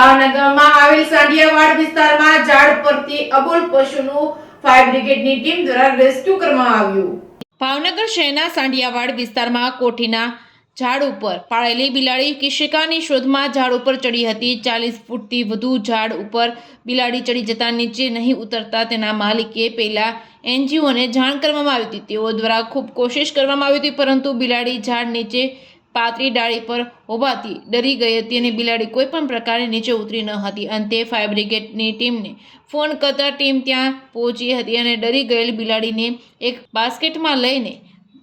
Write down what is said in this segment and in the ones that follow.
ભાવનગરમાં આવેલ સાંઢિયાવાડ વિસ્તારમાં ઝાડ પરથી અબોલ પશુનું ફાયર બ્રિગેડની ટીમ દ્વારા રેસ્ક્યુ કરવામાં આવ્યું। ભાવનગર શહેરના સાંઢિયાવાડ વિસ્તારમાં કોઠીના ઝાડ ઉપર પાળેલી બિલાડી કિશિકાની શોધમાં ઝાડ ઉપર ચડી હતી। 40 ફૂટથી વધુ ઝાડ ઉપર બિલાડી ચડી જતા નીચે નહીં ઉતરતા તેના માલિકે પહેલા એનજીઓને જાણ કરવામાં આવી હતી। તેઓ દ્વારા ખૂબ કોશિશ કરવામાં આવી હતી, પરંતુ બિલાડી ઝાડ નીચે પાતળી ડાળી પર હોવાથી ડરી ગઈ હતી અને બિલાડી કોઈ પણ પ્રકારે નીચે ઉતરી ન હતી। અંતે ફાયર બ્રિગેડની ટીમને ફોન કરતા ટીમ ત્યાં પહોંચી હતી અને ડરી ગયેલ બિલાડીને એક બાસ્કેટમાં લઈને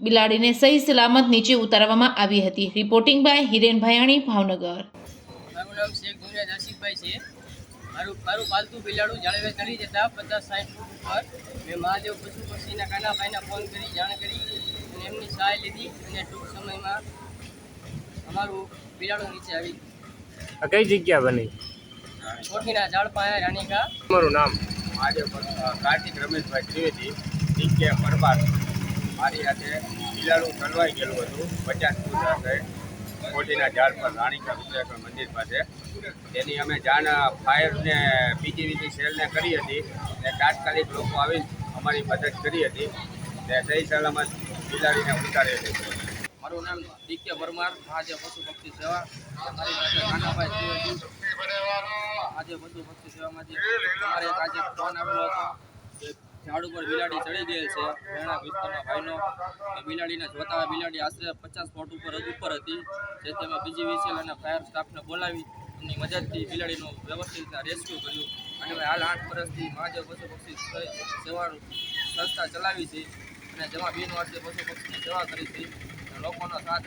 બિલાડીને સહી સલામત નીચે ઉતારવામાં આવી હતી। Reporting by Hiren Bhayani, Bhavnagar. મારું નામ શેખ મુનિયાદ આસિફભાઈ છે। મારું પાલતુ બિલાડું જાળવે ચડી જતા 50-60 ફૂટ ઉપર મેં મહાદેવ પશુ પક્ષીના કાનાભાઈને ફોન કરી જાણ કરી અને એમની સહાય લીધી અને ટૂંક સમયમાં અમારું બિલાડું નીચે આવી ગયું। કઈ જગ્યા બની? કોઠીના ઝાડ પાસે રાણીકા। તમારું નામ? મહાદેવ કાર્તિક રમેશભાઈ ત્રિવેદી, દીકે પરમાર। મારી સાથે બિલાડું સલવાઈ ગયેલું હતું 50 ફૂટ હશે કોઠીના ઝાડ પર રાણીકા વિદ્યાકર મંદિર પાસે। તેની અમે જાણ ફાયરને પીજીવીસી સેલને કરી હતી અને તાત્કાલિક લોકો આવીને અમારી મદદ કરી હતી તે સહી સલામત બિલાડીને ઉતારી હતી। મારું નામ દીકે પરમાર, મહાદેવ પશુ પક્ષી સેવા। મારી સાથે કાનાભાઈ ત્રિવેદી, મહાદેવ પશુ પક્ષી સેવામાંથી અમારે એક આજે ફોન આવેલો હતો કે ઝાડ ઉપર બિલાડી ચડી ગયેલ છે રહેણા વિસ્તારમાં ભાઈનો। એ બિલાડીને જોતા બિલાડી આશરે 50 ફૂટ ઉપર હતી, જેથી અમે પીજીવીસીએલ અને ફાયર સ્ટાફને બોલાવી એમની મદદથી બિલાડીનું વ્યવસ્થિત રીતના રેસ્ક્યુ કર્યું અને અમે હાલ 8 વર્ષથી મહાદેવ પશુ પક્ષી સેવા સંસ્થા ચલાવી છે અને જેમાં બિનવારસી પશુ પક્ષીની સેવા કરી છે। લોકોનો સાથ